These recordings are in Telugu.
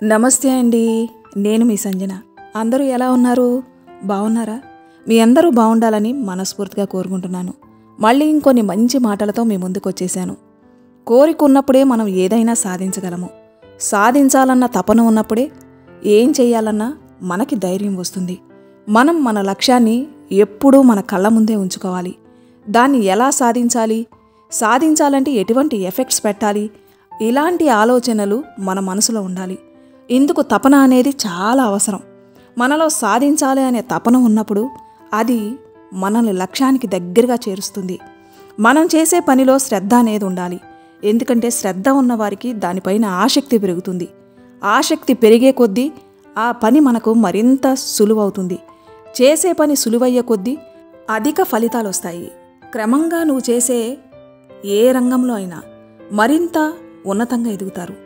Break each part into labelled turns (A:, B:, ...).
A: నమస్తే అండి. నేను మీ సంజన. అందరూ ఎలా ఉన్నారు? బాగున్నారా? మీ అందరూ బాగుండాలని మనస్ఫూర్తిగా కోరుకుంటున్నాను. మళ్ళీ ఇంకొన్ని మంచి మాటలతో మీ ముందుకు వచ్చేసాను. కోరిక ఉన్నప్పుడే మనం ఏదైనా సాధించగలము. సాధించాలన్న తపన ఉన్నప్పుడే ఏం చేయాలన్నా మనకి ధైర్యం వస్తుంది. మనం మన లక్ష్యాన్ని ఎప్పుడూ మన కళ్ళ ముందే ఉంచుకోవాలి. దాన్ని ఎలా సాధించాలి, సాధించాలంటే ఎటువంటి ఎఫెక్ట్స్ పెట్టాలి, ఇలాంటి ఆలోచనలు మన మనసులో ఉండాలి. ఇందుకు తపన అనేది చాలా అవసరం. మనలో సాధించాలి అనే తపన ఉన్నప్పుడు అది మనల్ని లక్ష్యానికి దగ్గరగా చేరుస్తుంది. మనం చేసే పనిలో శ్రద్ధ అనేది ఉండాలి. ఎందుకంటే శ్రద్ధ ఉన్నవారికి దానిపైన ఆసక్తి పెరుగుతుంది. ఆసక్తి పెరిగే కొద్దీ ఆ పని మనకు మరింత సులువవుతుంది. చేసే పని సులువయ్యే కొద్దీ అధిక ఫలితాలు వస్తాయి. క్రమంగా నువ్వు చేసే ఏ రంగంలో అయినా మరింత ఉన్నతంగా ఎదుగుతారు.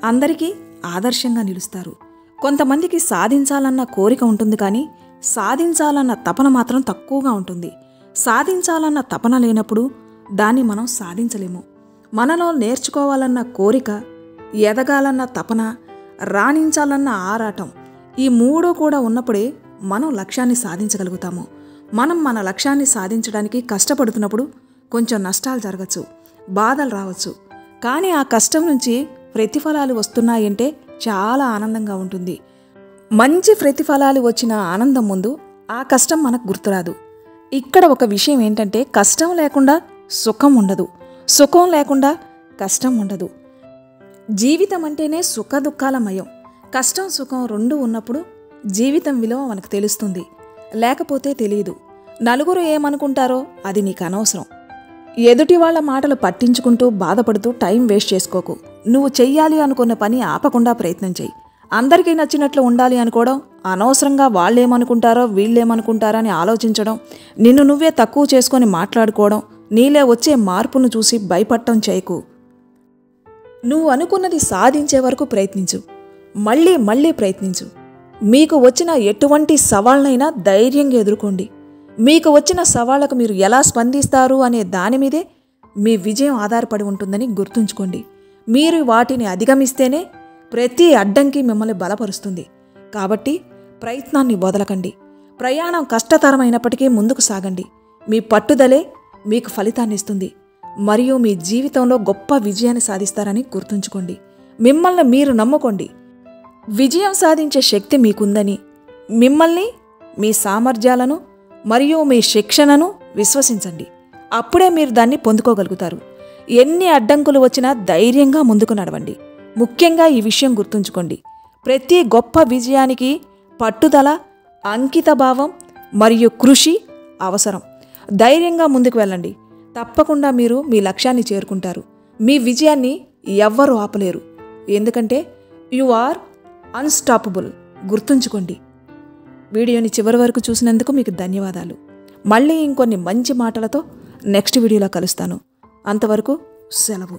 A: అందరికీ ఆదర్శంగా నిలుస్తారు. కొంతమందికి సాధించాలన్న కోరిక ఉంటుంది, కానీ సాధించాలన్న తపన మాత్రం తక్కువగా ఉంటుంది. సాధించాలన్న తపన లేనప్పుడు దాన్ని మనం సాధించలేము. మనలో నేర్చుకోవాలన్న కోరిక, ఎదగాలన్న తపన, రాణించాలన్న ఆరాటం, ఈ మూడు కూడా ఉన్నప్పుడే మనం లక్ష్యాన్ని సాధించగలుగుతాము. మనం మన లక్ష్యాన్ని సాధించడానికి కష్టపడుతున్నప్పుడు కొంచెం నష్టాలు జరగచ్చు, బాధలు రావచ్చు. కానీ ఆ కష్టం నుంచి ప్రతిఫలాలు వస్తున్నాయంటే చాలా ఆనందంగా ఉంటుంది. మంచి ప్రతిఫలాలు వచ్చిన ఆనందం ముందు ఆ కష్టం మనకు గుర్తురాదు. ఇక్కడ ఒక విషయం ఏంటంటే, కష్టం లేకుండా సుఖం ఉండదు, సుఖం లేకుండా కష్టం ఉండదు. జీవితం అంటేనే సుఖ దుఃఖాలమయం. కష్టం సుఖం రెండూ ఉన్నప్పుడు జీవితం విలువ మనకు తెలుస్తుంది, లేకపోతే తెలియదు. నలుగురు ఏమనుకుంటారో అది నీకు అనవసరం. ఎదుటి వాళ్ళ మాటలు పట్టించుకుంటూ బాధపడుతూ టైం వేస్ట్ చేసుకోకు. నువ్వు చెయ్యాలి అనుకున్న పని ఆపకుండా ప్రయత్నం చెయ్యి. అందరికీ నచ్చినట్లు ఉండాలి అనుకోవడం, అనవసరంగా వాళ్ళేమనుకుంటారో వీళ్ళేమనుకుంటారో అని ఆలోచించడం, నిన్ను నువ్వే తక్కువ చేసుకొని మాట్లాడుకోవడం, నీలే వచ్చే మార్పును చూసి భయపడటం చేయకు. నువ్వు అనుకున్నది సాధించే వరకు ప్రయత్నించు. మళ్ళీ మళ్ళీ ప్రయత్నించు. మీకు వచ్చిన ఎటువంటి సవాళ్ళనైనా ధైర్యంగా ఎదుర్కోండి. మీకు వచ్చిన సవాళ్లకు మీరు ఎలా స్పందిస్తారు అనే దాని మీదే మీ విజయం ఆధారపడి ఉంటుందని గుర్తుంచుకోండి. మీరు వాటిని అధిగమిస్తేనే ప్రతి అడ్డంకి మిమ్మల్ని బలపరుస్తుంది. కాబట్టి ప్రయత్నాన్ని వదలకండి. ప్రయాణం కష్టతరమైనప్పటికీ ముందుకు సాగండి. మీ పట్టుదలే మీకు ఫలితాన్ని ఇస్తుంది మరియు మీ జీవితంలో గొప్ప విజయాన్ని సాధిస్తారని గుర్తుంచుకోండి. మిమ్మల్ని మీరు నమ్ముకోండి. విజయం సాధించే శక్తి మీకుందని, మిమ్మల్ని, మీ సామర్థ్యాలను మరియు మీ శిక్షణను విశ్వసించండి. అప్పుడే మీరు దాన్ని పొందుకోగలుగుతారు. ఎన్ని అడ్డంకులు వచ్చినా ధైర్యంగా ముందుకు నడవండి. ముఖ్యంగా ఈ విషయం గుర్తుంచుకోండి, ప్రతి గొప్ప విజయానికి పట్టుదల, అంకితభావం మరియు కృషి అవసరం. ధైర్యంగా ముందుకు వెళ్ళండి. తప్పకుండా మీరు మీ లక్ష్యాన్ని చేరుకుంటారు. మీ విజయాన్ని ఎవ్వరూ ఆపలేరు. ఎందుకంటే యు ఆర్ అన్స్టాపబుల్. గుర్తుంచుకోండి. వీడియోని చివరి వరకు చూసినందుకు మీకు ధన్యవాదాలు. మళ్ళీ ఇంకొన్ని మంచి మాటలతో నెక్స్ట్ వీడియోలో కలుస్తాను. అంతవరకు సెలవు.